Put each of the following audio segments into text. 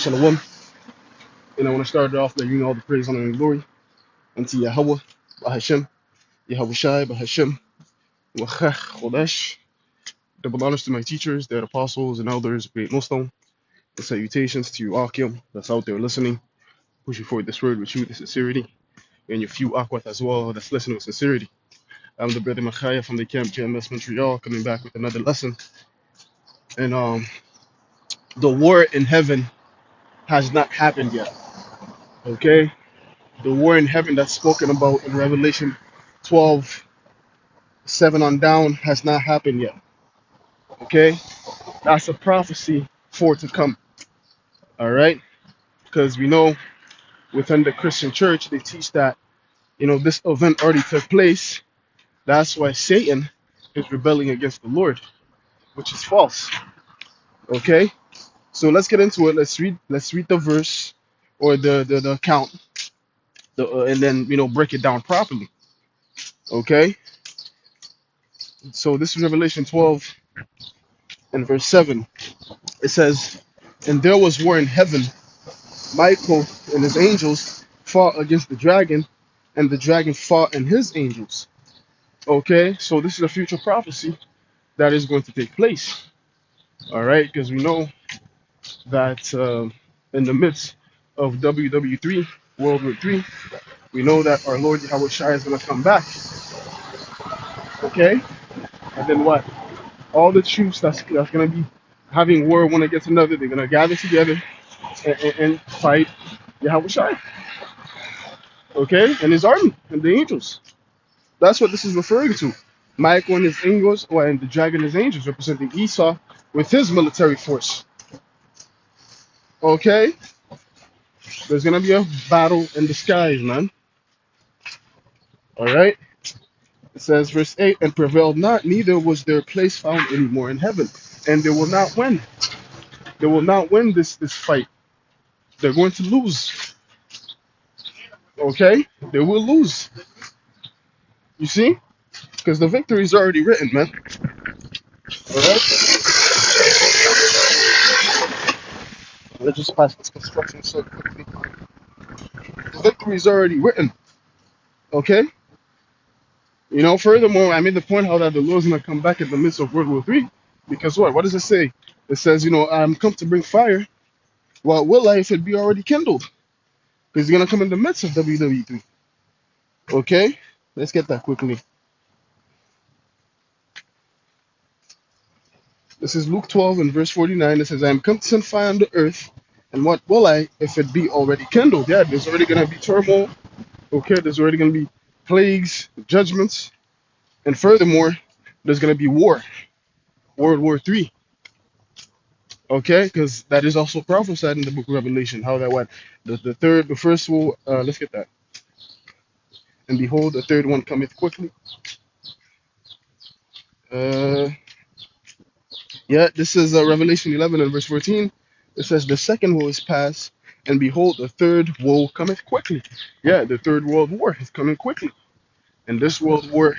Shalom. And I want to start it off by giving all the praise, honor, and glory unto Yahweh, Bahashem, Yahweh Shai, Bahashem, Wachach, Chodesh. Double honors to my teachers, their apostles, and elders, great Muslim. And salutations to you, Akim, that's out there listening, pushing forward this word with truth and sincerity, and your few Akwat as well, that's listening with sincerity. I'm the brother Machaya from the Camp GMS Montreal, coming back with another lesson. And the war in heaven has not happened yet, okay? The war in heaven that's spoken about in Revelation 12:7 on down has not happened yet. Okay? That's a prophecy for to come. Alright? Because we know within the Christian church they teach that, this event already took place. That's why Satan is rebelling against the Lord, which is false. Okay? So let's get into it. Let's read the verse or the account, and then break it down properly. Okay? So this is Revelation 12 and verse 7. It says, "And there was war in heaven. Michael and his angels fought against the dragon, and the dragon fought and his angels." Okay, so this is a future prophecy that is going to take place. All right, because we know that in the midst of WW3, World War III, we know that our Lord Yahweh Shai is going to come back. Okay, and then what? All the troops that's going to be having war one against another, they're going to gather together and fight Yahweh Shai. Okay, and his army and the angels. That's what this is referring to. Michael and his angels, and the dragon and his angels, representing Esau with his military force. Okay, there's gonna be a battle in the skies, man. All right. It says, verse 8, "And prevailed not, neither was their place found anymore in heaven." And they will not win. They will not win this fight. They're going to lose. Okay, they will lose. You see, because the victory is already written, man. All right. Let's just pass this construction so quickly. The victory is already written. Okay. Furthermore, I made the point how that the Lord's gonna come back in the midst of World War III, because what? What does it say? It says, I'm come to bring fire. Well, will I if it be already kindled? Because he's gonna come in the midst of WW3. Okay, let's get that quickly. This is Luke 12 and verse 49. It says, "I am come to send fire on the earth, and what will I if it be already kindled?" Yeah, there's already gonna be turmoil. Okay, there's already gonna be plagues, judgments, and furthermore, there's gonna be war, World War III. Okay, because that is also prophesied in the book of Revelation. How that what the first will let's get that. "And behold, the third one cometh quickly." Uh, yeah, this is Revelation 11 and verse 14. It says, "The second woe is past, and behold, the third woe cometh quickly." Yeah, the third world war is coming quickly, and this world war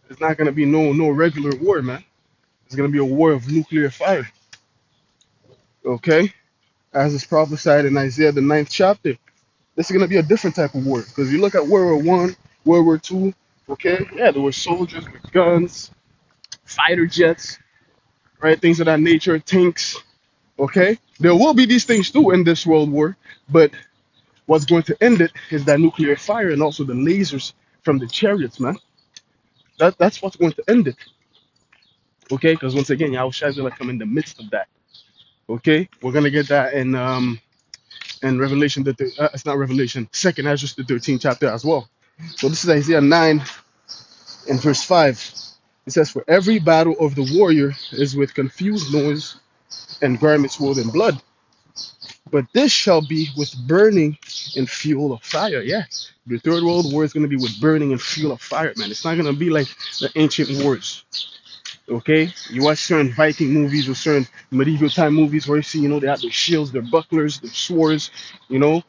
is not gonna be no regular war, man. It's gonna be a war of nuclear fire. Okay, as is prophesied in Isaiah the 9th chapter. This is gonna be a different type of war, because you look at World War One, World War Two. Okay, yeah, there were soldiers with guns, fighter jets, right, things of that nature, tanks. Okay, there will be these things too in this world war, but what's going to end it is that nuclear fire and also the lasers from the chariots, man. That's what's going to end it. Okay, because once again, Yahushua is gonna come in the midst of that. Okay, we're gonna get that in Revelation. It's not Revelation. Second Ezra the 13th chapter as well. So this is Isaiah 9 and verse 5. It says, "For every battle of the warrior is with confused noise and garments swathed in blood. But this shall be with burning and fuel of fire." Yeah, the third world war is going to be with burning and fuel of fire, man. It's not going to be like the ancient wars. Okay, you watch certain Viking movies or certain medieval time movies where you see, they have their shields, their bucklers, their swords, you know,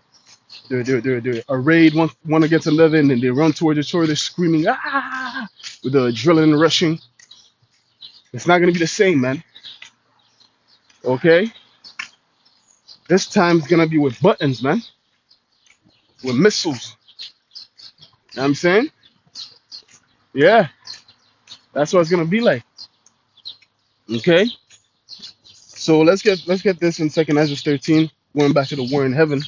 they're arrayed one against another, and then they run towards each other, screaming, "Ah!" with the adrenaline rushing. It's not going to be the same, man. Okay, This time it's gonna be with buttons, man, with missiles. You know what I'm saying? Yeah, that's what it's gonna be like. Okay, so let's get this in Second Ezra 13, going back to the war in heaven,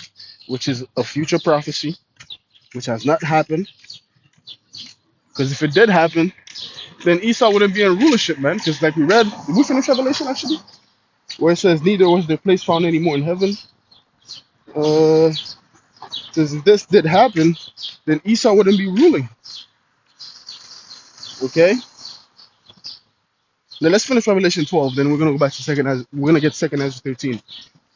which is a future prophecy, which has not happened. Because if it did happen, then Esau wouldn't be in rulership, man. Because like we read, did we finish Revelation actually? Where it says, neither was their place found anymore in heaven. Says if this did happen, then Esau wouldn't be ruling. Okay. Now let's finish Revelation 12. Then we're gonna go back to we're gonna get Second Ezra 13.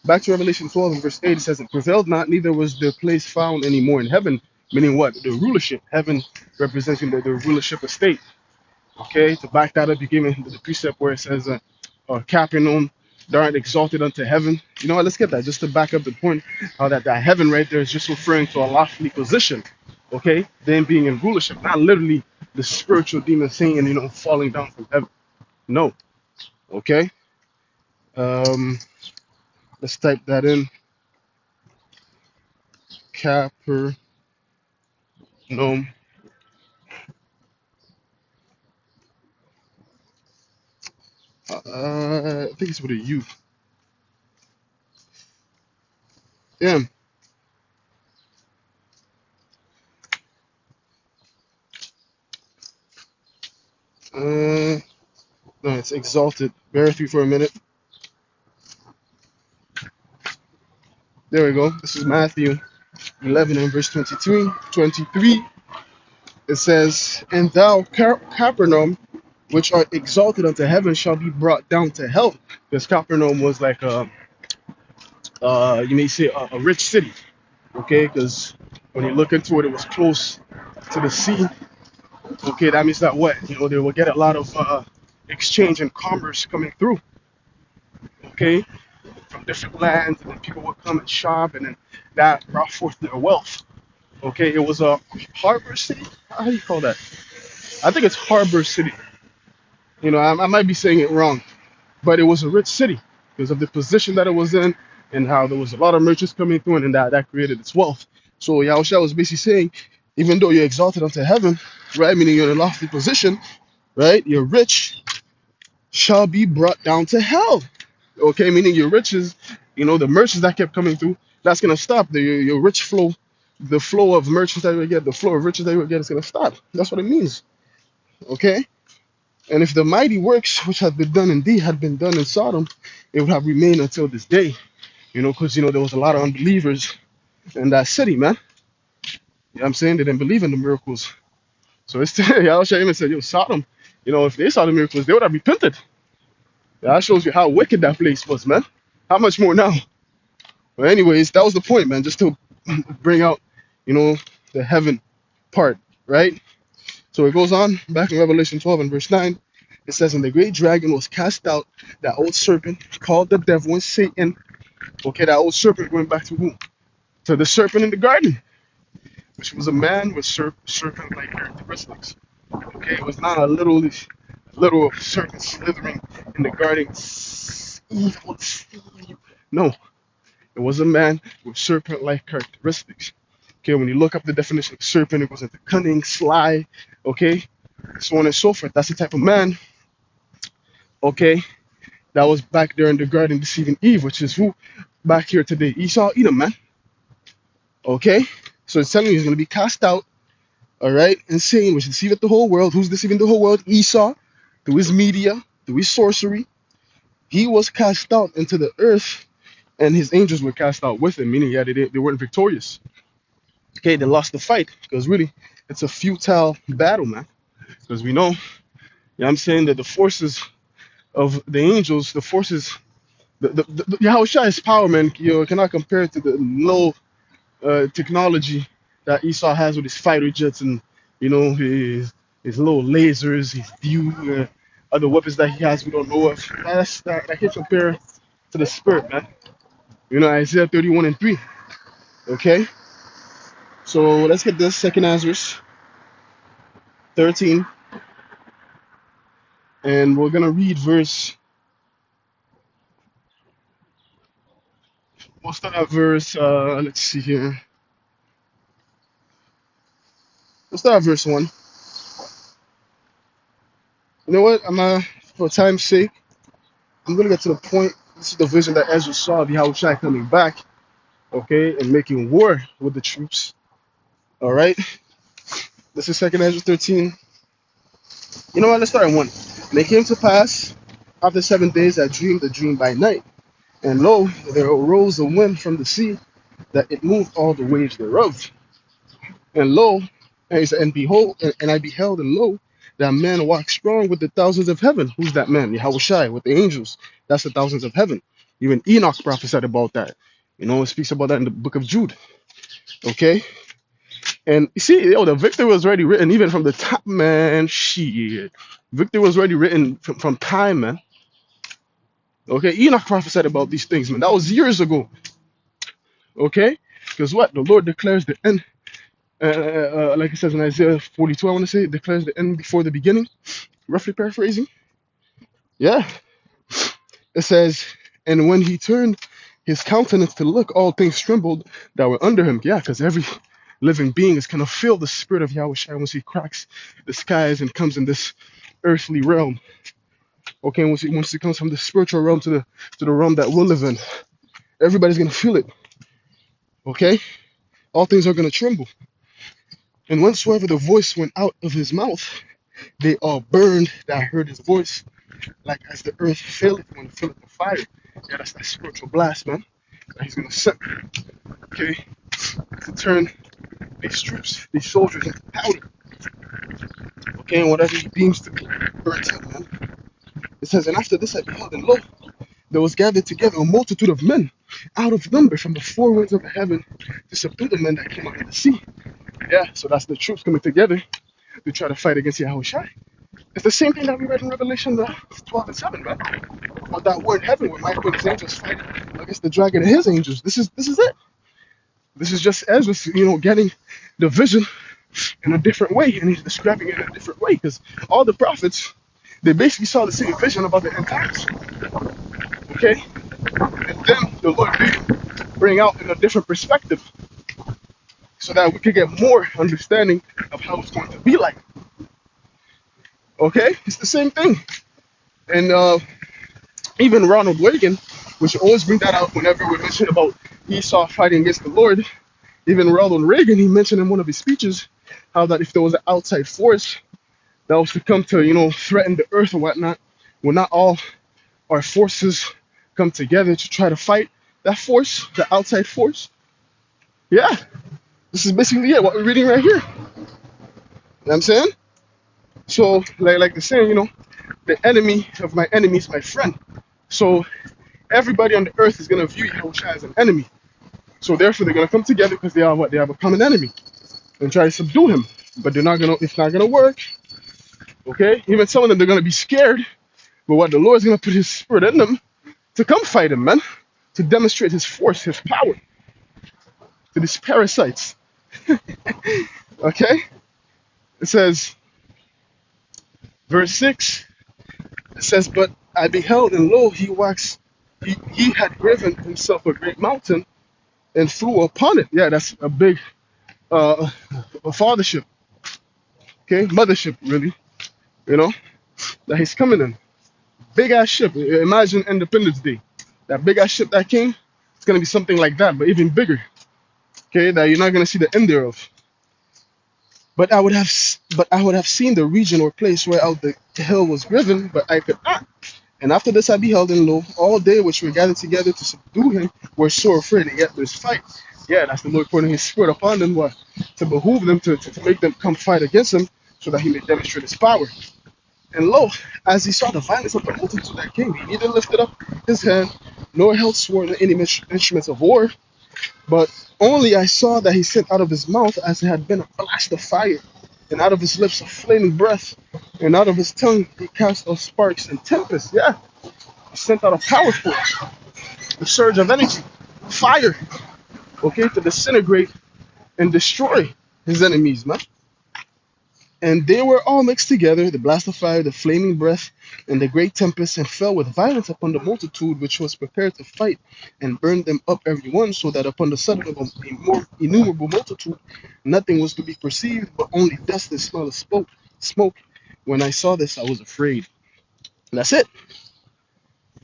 Back to Revelation 12 and verse 8. It says, it prevailed not, neither was their place found anymore in heaven. Meaning what? The rulership. Heaven representing the rulership estate. Okay. To back that up, you gave me the precept where it says, Capernaum, thou art exalted unto heaven. You know what? Let's get that just to back up the point. How that heaven right there is just referring to a lofty position. Okay, them being in rulership, not literally the spiritual demon Satan, falling down from heaven. No. Okay. Um, let's type that in. Capernaum. I think it's with a U. Yeah. No, it's exalted. Bear with me for a minute. There we go. This is Matthew 11 and verse 22, 23. It says, and thou, Capernaum, which art exalted unto heaven, shall be brought down to hell. Because Capernaum was like you may say a rich city, okay? Because when you look into it, it was close to the sea. Okay, that means that what? They will get a lot of exchange and commerce coming through, okay, from different lands, and then people would come and shop, and then that brought forth their wealth. Okay, it was a harbor city. How do you call that? I think it's harbor city. I might be saying it wrong, but it was a rich city because of the position that it was in and how there was a lot of merchants coming through and that created its wealth. So Yahushua was basically saying, even though you're exalted unto heaven, right, meaning you're in a lofty position, right, you're rich, shall be brought down to hell. Okay, meaning your riches, the merchants that kept coming through, that's going to stop. Your rich flow, the flow of merchants that you would get, the flow of riches that you would get is going to stop. That's what it means. Okay? And if the mighty works which had been done in thee had been done in Sodom, it would have remained until this day. Because there was a lot of unbelievers in that city, man. You know what I'm saying? They didn't believe in the miracles. So it's Yahushua even said, yo, Sodom, if they saw the miracles, they would have repented. That shows you how wicked that place was, man. How much more now? But anyways, that was the point, man, just to bring out, the heaven part, right? So it goes on back in Revelation 12 and verse 9. It says, and the great dragon was cast out, that old serpent called the devil and Satan. Okay, that old serpent going back to who? To the serpent in the garden, which was a man with serpent-like characteristics. Okay, it was not a little serpent slithering in the garden. Evil. No, it was a man with serpent-like characteristics. Okay, when you look up the definition of serpent, it was like the cunning, sly, okay, so on and so forth. That's the type of man, okay, that was back there in the garden deceiving Eve, which is who back here today? Esau, Edom, man. Okay, so it's telling you he's going to be cast out, all right, and Satan, which deceiveth the whole world. Who's deceiving the whole world? Esau, through his media, through his sorcery. He was cast out into the earth, and his angels were cast out with him, meaning they weren't victorious. Okay, they lost the fight because really it's a futile battle, man. Because we know, I'm saying that the forces of the angels, the forces, the Yahushua's power, man, cannot compare it to the low technology that Esau has with his fighter jets and his little lasers, his other weapons that he has we don't know of. That can't compare to the spirit, man. Isaiah 31 and 3. Okay, so let's get this Second Ezra 13, and we're gonna read verse We'll start at verse, let's see here. We'll start at verse 1. You know what? For time's sake, I'm going to get to the point. This is the vision that Ezra saw of Yahushua coming back, okay, and making war with the troops. All right? This is 2nd Ezra 13. You know what? Let's start at 1. And it came to pass, after 7 days, I dreamed a dream by night. And lo, there arose a wind from the sea, that it moved all the waves thereof. And lo, and he said, and behold, and I beheld, and lo, that man walked strong with the thousands of heaven. Who's that man? Yahushua, with the angels. That's the thousands of heaven. Even Enoch prophesied about that. You know, it speaks about that in the book of Jude. Okay? And you see, the victory was already written even from the top, man. Shit. Victory was already written from time, man. Okay? Enoch prophesied about these things, man. That was years ago. Okay? Because what? The Lord declares the end. Like it says in Isaiah 42, I want to say, it declares the end before the beginning. Roughly paraphrasing. Yeah. It says, and when he turned his countenance to look, all things trembled that were under him. Yeah, because every living being is going to feel the spirit of Yahushua once he cracks the skies and comes in this earthly realm. Okay, once he comes from the spiritual realm to the realm that we'll live in, everybody's going to feel it. Okay? All things are going to tremble. And whensoever the voice went out of his mouth, they all burned that heard his voice, like as the earth filled when it filled the fire. Yeah, that's that spiritual blast, man. That he's gonna set, okay, to turn these troops, these soldiers into powder. Okay, and whatever he deems to be burnt up, man. It says, and after this I beheld, and lo, there was gathered together a multitude of men out of number from the four winds of the heaven to subdue the men that came out of the sea. Yeah, so that's the troops coming together to try to fight against Yahushua. It's the same thing that we read in Revelation 12 and 7, man. About that word heaven where Michael and his angels fight against the dragon and his angels. This is it. This is just Ezra, getting the vision in a different way, and he's describing it in a different way, because all the prophets, they basically saw the same vision about the end times. Okay? And then the Lord did bring out in a different perspective, so that we could get more understanding of how it's going to be like. Okay? It's the same thing. And even Ronald Reagan, we should always bring that out whenever we mention about Esau fighting against the Lord. Even Ronald Reagan, he mentioned in one of his speeches how that if there was an outside force that was to come to, threaten the earth or whatnot, will not all our forces come together to try to fight that force, the outside force? Yeah. This is basically it, what we're reading right here. You know what I'm saying? So, like the saying, the enemy of my enemy is my friend. So, everybody on the earth is going to view Yahushua as an enemy. So, therefore, they're going to come together because they are what? They have a common enemy and try to subdue him. But it's not going to work. Okay? Even some of them, they're going to be scared. But what? The Lord's going to put his spirit in them to come fight him, man. To demonstrate his force, his power to these parasites. Okay? It says, verse 6, it says, but I beheld, and lo, he had driven himself a great mountain and flew upon it. Yeah, that's a big a fathership. Okay, mothership, really. That he's coming in. Big ass ship. Imagine Independence Day. That big ass ship that came, it's gonna be something like that, but even bigger. Okay, that you're not gonna see the end thereof. But I would have seen the region or place where out the hill was driven, but I could not. And after this I beheld, and lo, all they which were gathered together to subdue him were sore afraid, and yet there's fight. Yeah, that's the Lord putting his spirit upon them, what? To behoove them, to make them come fight against him, so that he may demonstrate his power. And lo, as he saw the violence of the multitude that came, he neither lifted up his hand, nor held sword nor any instruments of war, but only I saw that he sent out of his mouth as it had been a blast of fire, and out of his lips a flaming breath, and out of his tongue he cast out sparks and tempests. Yeah, he sent out a power force, a surge of energy, fire, okay, to disintegrate and destroy his enemies, man. And they were all mixed together, the blast of fire, the flaming breath, and the great tempest, and fell with violence upon the multitude which was prepared to fight, and burned them up every one, so that upon the sudden of a more innumerable multitude, nothing was to be perceived, but only dust and smell of smoke. When I saw this, I was afraid. And that's it.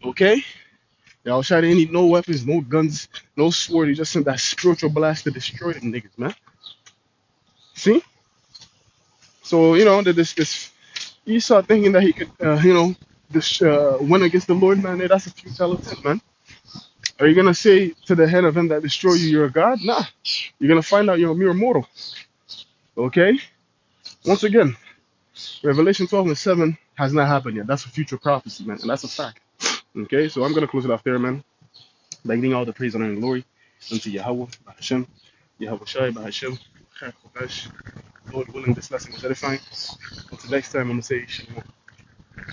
Okay? Y'all try to need no weapons, no guns, no sword. He just sent that spiritual blast to destroy them niggas, man. See? So, that this Esau thinking that he could, win against the Lord, man, that's a futile attempt, man. Are you gonna say to the head of him that destroy you, you're a god? Nah. You're gonna find out you're a mere mortal. Okay? Once again, Revelation 12 and 7 has not happened yet. That's a future prophecy, man, and that's a fact. Okay, so I'm gonna close it off there, man. By giving all the praise, honor, and glory unto Yahweh, Bahashem, Yahweh Shai, Bahashem, Lord willing, this lesson was edifying. Until next time, I'm gonna say Shalom.